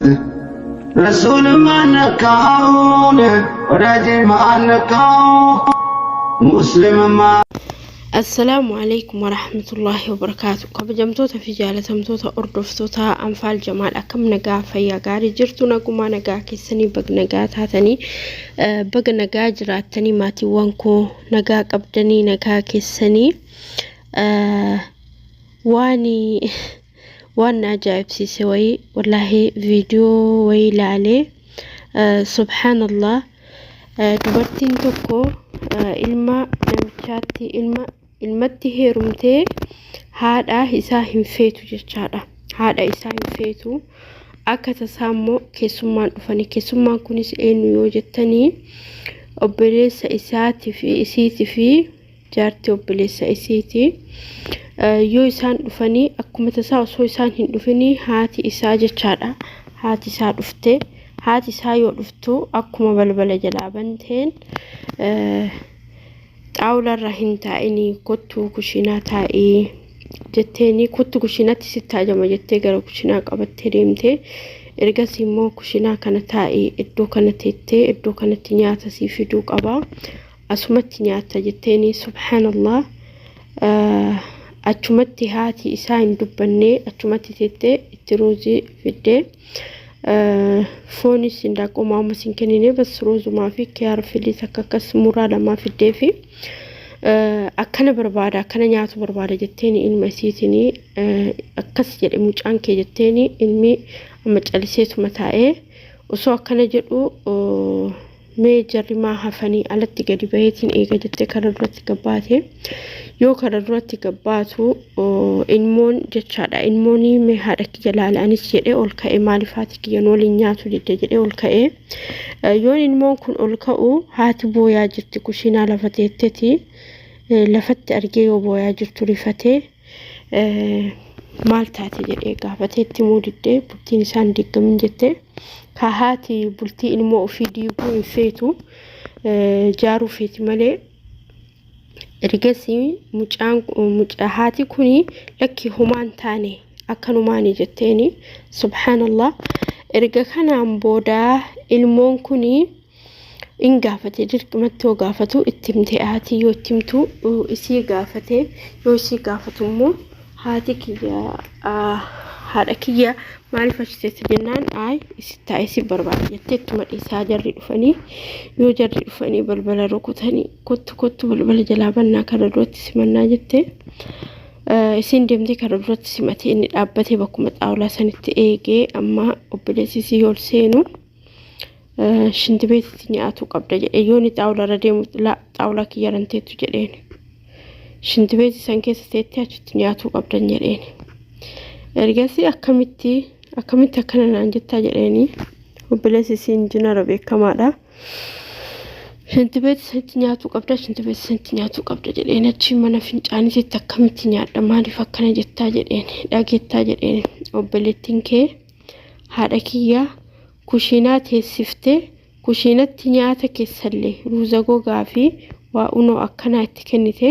رسول ما نكاون ورجل ما نكاون مسلم ما السلام عليكم ورحمة الله وبركاته. كبجمتوتا في جالتمتوتا أردفتوتا أنفال جمال أكم نجا فيا قاري جرتو نقوما نجا كيسني بق نجا تاتني بق نجا جراتني ماتي وانكو نجا قبدني نجا كيسني وانا جايب سوي والله فيديو ويلا عليه سبحان الله. dubartiin tokko ilma namichaatti ilmatti heerumtee haadha isaa hin feetu jechaadha. Haadha isaa hin feetu akka tasaammoo keessummaan dhufanii keessummaan kunis eenyu yoo jettanii obboleessa isaatii fi isiitii fi jaartii obboleessa isiitii yoo isaan dhufanii akkuma tasaa osoo isaan hin dhufanii haati isaa jechaadha. Haati isaa dhuftee haati isaa yoo dhuftu akkuma balbala jalaa banteen xaawula irra hin taa'inii kottu kushinaa taa'ii jetteeni kottu kushinaatti sitti ajama jettee gara kushinaa qabattee deemtee ergasii immoo kushinaa kana taa'ii iddoo kana teettee iddoo kanatti nyaata sii fiduu qaba asumatti nyaata jetteeni. Subhaanallah. Achumatti haati isaa hin dubbannee achumatti teettee itti ruuzii fiddee فوني سنداكو ماما سنكنيني بس روزو ما في كيار فيلي تكاكس مرادة ما في الدفي أكنا بربادة أكنا نياتو بربادة جتيني إلما سيتيني أكس جل إموجان كي جتيني إلمي أما جالسيتو متاعي وسو أكنا جلو مي جري ما هفاني على التقدي بيتين إيجا جتي كاردراتي قباتي yoo karadurratti gabbaatu ilmoon jechaadha. Ilmooni mee haadha kiyya laalaanis jedhee ol ka'e maaliif haati kiyyan waliin nyaatu jedhee ol ka'e yoon ilmoon kun ol ka'u haati booyaa jirti kushinaa lafa teetteeti lafatti argee yoo booyaa jirtu rifatee maal taate jedhee gaafateetti muudiddee bultiin isaan diggamin jettee ka haati bultii ilmoo ofii diiguu hin feetu jaaruu feeti malee ergasii mucaa haati kuni lakki humaan taane akkanumaani jetteeni. Subhaanallah. Erga kanaan booda ilmoon kuni in gaafate dirqamatti yoo gaafatu ittimte haati yoo ittimtu isii gaafate yoo isii gaafatu immoo haati kiyya haadha kiyya maaliif achiteetti jennaan ay isittaa isi barbaada jettee ittuma dhiisaa jarri dhufanii yoo jarri dhufanii balbala rukutanii kottu balbala jalaa bannaa karra duratti simannaa jettee isin deemtee karra duratti simatee inni dhaabbatee bakkuma xaawulaa sanitti eegee amma obboleessisii ol seenu shinti beetitti nyaatu qabda jedhee yooni xaawula irra deemu xaawula kiyya ranteettu jedheen shinti beeti san keessa teettee achitti nyaatu qabdan jedheen. Ergasii akkamitti akkana naan jettaa jedheeni obboleessisii injiinara beekamaadha. Shinti beeti sanitti nyaatu qabda jedheen achi mana fincaaniitti akkamitti nyaadha maaliif akkana jettaa jedheen dhageettaa jedheen obboleettiin kee haadha kiyyaa kushinaa teessiftee kushinatti nyaata keessallee ruuza gogaa fi waa unoo akkanaa itti kennite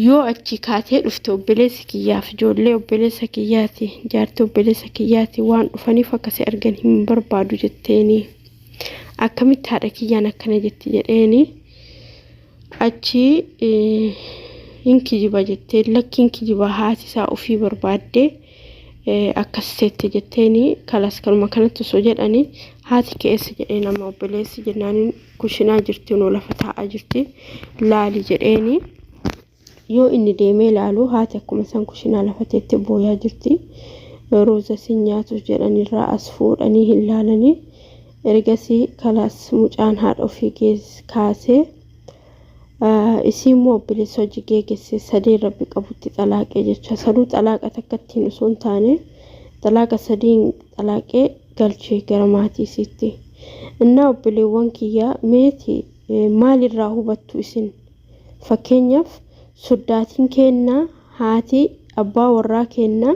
yoo achi kaatee dhufte obboleessi kiyyaaf ijoollee obboleessa kiyyaati jaartii obboleessa kiyyaati waan dhufaniif akkasii argan hin barbaadu jetteeni akkamitti haadha kiyyaan akkana jetti jedheeni achi inkijiba jettee lakkiin kijiba haati isaa ofii barbaaddee akkas seette jetteeni kalas kanuma kanatti osoo jedhanii haati keessa jedhee nama obboleessi jennaaniin kushinaa jirti noo lafa taa'aa jirti laali jedheeni. Yoo inni deemee laalu haati akkuma san kushinaa lafa teettee booyaa jirti rooza sin nyaatu jedhanirraa as fuudhanii hin laalanii ergasii kalas mucaan haadha ofii kaasee isii immoo obboleessa hojii geeggeessee sadii rabbi qabutti xalaaqee jecha saduu xalaaqa takkattiin osoo hin taane xalaaqa sadiin xalaaqee galchee gara maatii isiitti. Innaa obboleewwan kiyyaa meeti maalirraa hubattu isin fakkeenyaaf soddaatiin kennaa haati abbaa warraa kennaa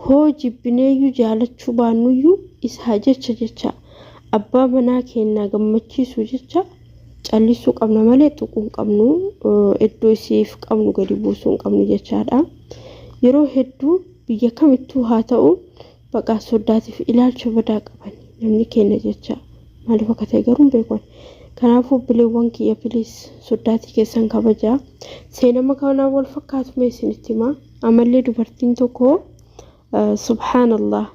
hoo jibbineeyyuu jaalachuu baannuyyuu isaa jecha abbaa manaa kennaa gammachiisuu jecha callisuu qabna malee tuquun qabnu iddoo isiif qabnu gadi buusuun qabnu jechaadha. Yeroo hedduu biyya kamittuu haa ta'u baqa sodaatiif ilaalcha badaa qaban namni keenya jecha maaliif akka ta'e garuu beekon kanaafuu bileewwan kiyya bilis sodaatii keessan kabajaa seenama kanaa wal fakkaatu meesinitti ma amallee dubartiin tokko subhanallah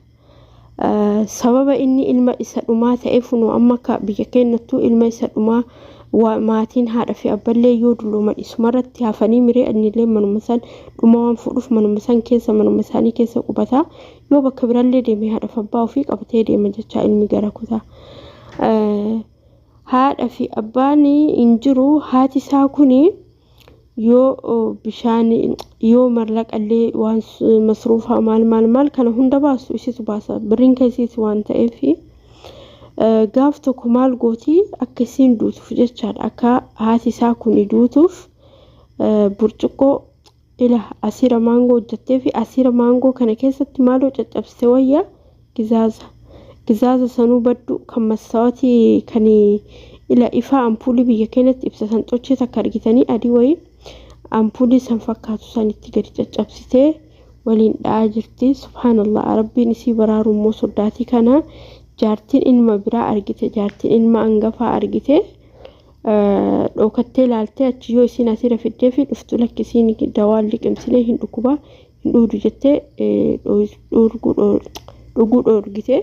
sababa inni ilma isa dhumaa ta'eef nu amma ka biyya keenyattuu ilma isa dhumaa maatiin haadha fi abballee yoo dulluma isumarratti hafanii miree annillee manuma san dhuma waan fuudhuuf manuma san keessa manuma isaanii keessa qubata yoo bakka birallee deemee haadha fi abbaa ofii qabatee deema jecha ilmi gara kutaa haadha fi abbaan injiru haati isaa kuni yoo bishaan yoo marlaqallee waan masruufa maal kana hunda baasu isitu baasa biriin keessiis waan ta'eef gaaf tokko maal gooti akkasiin duutuuf jechaadha akka haati isaa kuni duutuuf burcuqqoo ila asira maangoo hojjettee fi asira maangoo kana keessatti maaloo caccabsite wayya gizaaza sanuu baddu kan masaawati kan ila ifa ampuulii biyya keenyatti ibsatan xochee takka argitanii adii wayii ampuulii san fakkaatu sanitti gadi caccabsitee waliin dha'aa jirti subhanallah rabbiin isii baraaru immoo sodaatii kana jaartiin ilma biraa argite jaartiin ilma angafaa argite dhokattee laaltee achi yoo isin asira fiddee fi dhuftu lakkisiin dawaan liqimsinee hin dhukuba hin dhuudu jettee dhuguu dhoorgite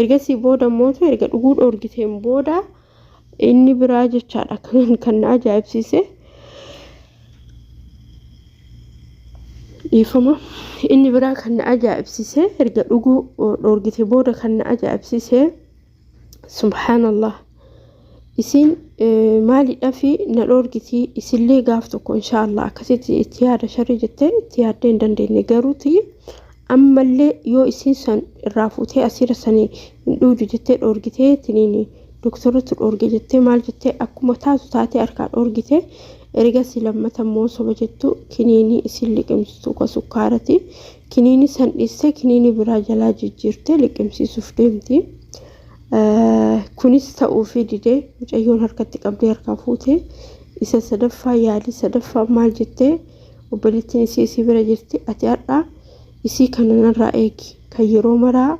ergasii booda mootu erga dhuguu dhoorgiteen booda inni biraa jechaadha kan na ajaa'ibsiise ifama inni biraa kan na ajaa'ibsiise erga dhuguu dhoorgite booda kan na ajaa'ibsiise subhanallah isin maalidha fi na dhoorgiti isillee gaaf tokko inshallah akkasitti itti yaada sharri jettee itti yaadde hin dandeenye garuuti ammallee yoo isin san irraa fuutee asira sanii hin dhuudu jettee dhoorgitee tiniini doktoratu dhoorge jettee maal jettee akkuma taatu taatee harkaa dhoorgite ergasii lammata immoo soba jettu kiniini isin liqimsitu ka sukkaarati kiniini san dhiiste kiniini biraa jalaa jijjiirte liqimsiisuuf deemti kunis ta'uu fi didee mucayyoon harkatti qabdee harkaa fuute isa sadaffaa yaali sadaffaa maal jettee obboleettiin isii bira jirti ati har'a isii kana narraa eegi kan yeroo maraa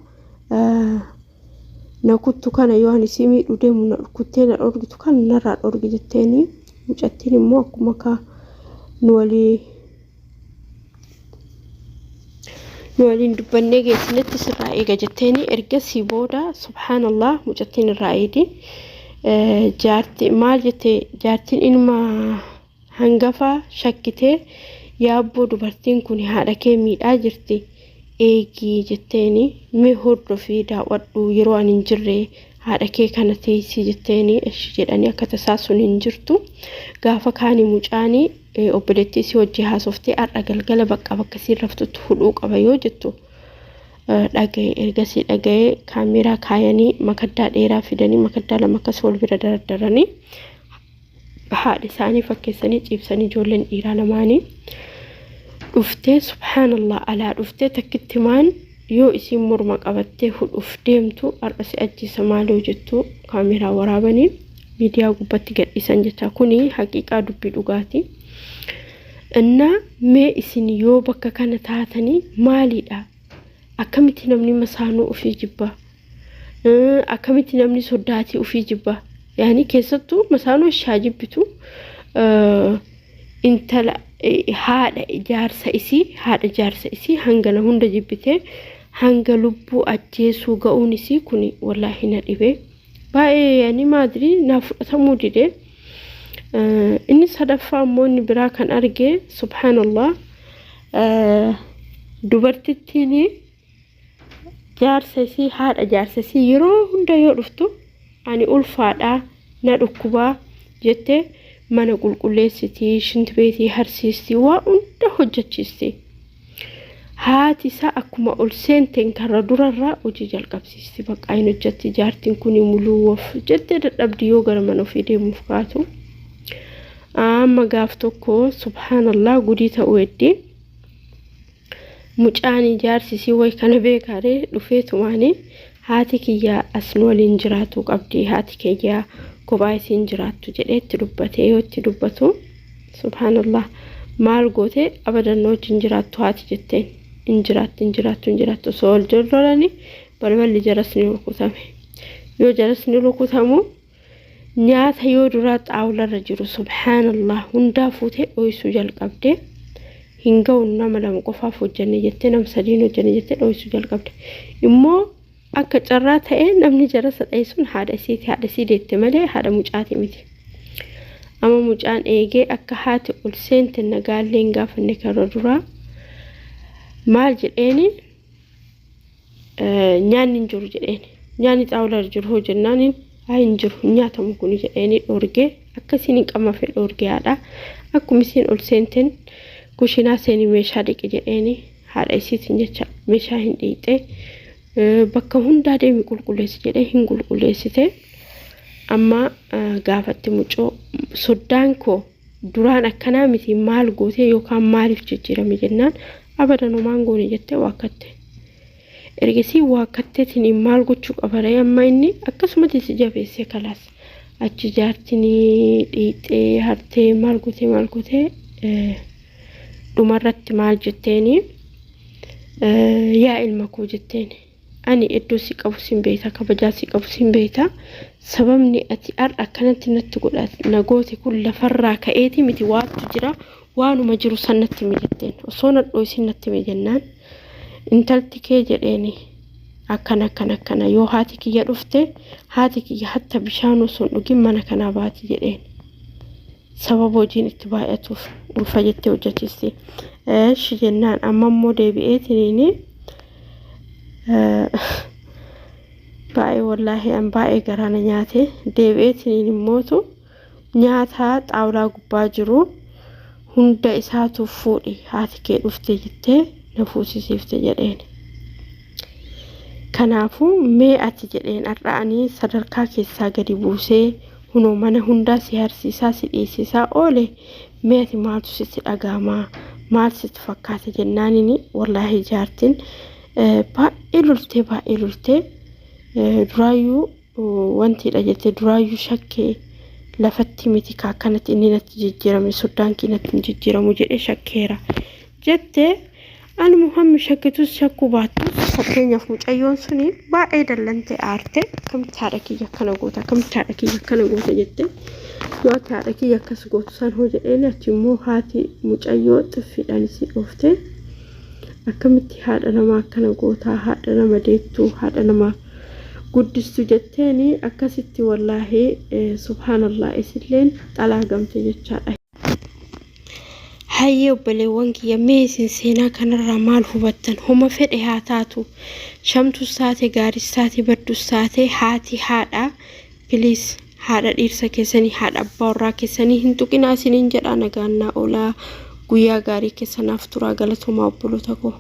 na kuttu kana yoo ani isii miidhuu deemu na kuttee na dhoorgitu kana narraa dhoorgi jetteeni mucattiin immoo akkuma ka nu waliin dubbannee geessinetti sirraa eega jetteeni ergasii booda subhanallah mucattiin irraa eedi maal jettee jaartiin ilma hangafaa shakkitee yaabboo dubartiin kun haadha kee miidhaa jirti eegi jetteeni mee hordofii daawwadhu yeroo ani hin jirre haadha kee kana teessii jetteeni ishi jedhanii akka tasaa sun hin jirtu gaafa kaanii mucaanii obboleettii isii wajjii haasoftee har'a galgala bakka siin raftutti hudhuu qaba yoo jettu dhagaye ergasii dhagaye kaameraa kaayanii makaddaa dheeraa fidanii makaddaa lama akkas wal bira dardaranii haadha isaanii fakkeessanii ciibsanii ijoolleen dhiiraa lamaanii dhuftee subhanallah alaa dhuftee takkitti maan yoo isin morma qabattee hudhuuf deemtu har'a si ajjiisa maaloo jettu kaameraa waraabanii miidiyaa gubbatti gadhiisan jecha kuni haqiiqaa dubbii dhugaati inna mee isin yoo bakka kana taatanii maaliidha akkamitti namni masaanuu ofii jibba akkamitti namni sodaatii ofii jibba yaani keessattuu masaanuu shaajibbitu intala haadha jaarsa isii hangana hunda jibbitee hanga lubbuu ajjeesuu ga'uun isii kuni wallaahi na dhibee baay'ee yaani maadri naa fudhatamuu didee inni sadaffaa immoo inni biraa kan argee subhanallah dubartittiin jaarsa isii haadha jaarsa isii yeroo hunda yoo dhuftu ani ulfaadhaa na dhukkubaa jettee mana qulqulleessitii shinti beetii harsiistii waa hunda hojjechiisti haati isaa akkuma ol seenteen karra durarraa hojii jalqabsiisti bakka hin hojjetti jaartiin kun muluu waf jettee dadhabdi yoo gara mana ofii deemuuf kaatu amma gaaf tokko subhanallah gudii ta'uu eddee mucaanii jaarsisii way kana beekaaree dhufeetumaanii haati kiyyaa asnu waliin jiraatu qabdi haati kiyyaa kophaa isiin jiraattu jedheetti dubbatee yoo itti dubbatu subhanallah maal goote abadan wajjin jiraattu haati jetteen injiraattu sool jirrani balballi jarasni rukutame yoo jarasni rukutamu nyaata yoo duraa xaawularra jiru subhaanallah hundaa fuutee dhoysuu jalqabde hinga'u nama lama qofaaf hojjanne jettee nam sadiin hojjanne jettee dhoysuu jalqabde immoo akka carraa ta'e namni jarasa dheessuun haadha isii deette malee haadha mucaati miti ama mucaan eegee akka haati ol seente nagaalleen gaafanne karra duraa maal jedheeni nyaanni hin jiru jedheeni nyaanni xaawularra jiru hojjannaani hin jiru nyaatamu kun jedheeni dhorgee akkasiin hin qamafe dhorgeedha akkuma isiin ol seenten kushinaa seeni meeshaa dhiqi jedheeni haadha isiitiin jecha meeshaa hin dhiqxe bakka hundaa deemi qulqulleessi jedhee hin qulqulleessite amma gaafatti mucoo soddaan koo duraan akkanaa miti maal gootee yookaan maaliif jijjiirame jennaan abadan homaan goone jettee waakkatte ergasii waakkatteetiin maal gochuu qabaree amma inni akkasumatti si jabeesse kalaas achi jaartiin dhiixee hartee maal gootee dhumarratti maal jetteeni yaa ilma koo jetteeni ani iddoo si qabu sin beekta kabajaa si qabu sin beekta sababni ati har'a akkanatti natti godhatte nagooti kun lafarraa ka'eeti miti waatu jira waanuma jiru sannatti mijetteen osoo nadhoo isin natti mijennaan intalti kee jedheeni akkana yoo haati kiyya dhufte haati kiyya hatta bishaan osoo dhugin mana kanaa baati jedheen sababa hojiin itti baay'atuuf ulfa jettee hojjechiiste eeshi jennaan amma immoo deebi'eetiniini baay'ee wallaahi an baay'ee garaana nyaate deebi'eetiniin immootu nyaata xaawulaa gubbaa jiru hunda isaatu fuudhi haati kee dhufte jettee na fuusisiifte jedheen kanaafuu mee ati jedheen har'aanii sadarkaa keessaa gadi buusee hunoo mana hundaa si harsiisaa si dhiisisaa oole mee ati maaltu sitti dhagaamaa maal sitti fakkaata jennaanini wallaahi jaartiin baay'ee lultee duraayyuu wantiidha jettee duraayyuu shakkee lafatti miti akkanatti inni natti jijjiirame soddaan kinatti jijjiiramu jedhee shakkeera jettee an muhammi shakkitus shakkuu baattus fakkeenyaaf mucayyoon suni baay'ee dallantee aarte akkamitti haadha kiyya akkana goota jettee yoo ati haadha kiyya akkas gootu san hoo jedheen achi immoo haati mucayyoo xiffiidhaan isii dhoofte akkamitti haadha nama akkana gootaa haadha nama deettuu haadha nama guddistu jetteeni akkasitti wallaahi subhaanallah isilleen xalaa gamte jechaadha hayyee obboleewwan kiyya mee isin seenaa kanarraa maal hubattan homa fedhe haa taatu shamtus taate gaaris taate baddus taate haati haadha piliis haadha dhiirsa keessanii haadha abbaa warraa keessanii hin tuqinaa isiniin jedha nagaannaa oolaa guyyaa gaarii keessanaaf turaa galatooma obboloota koo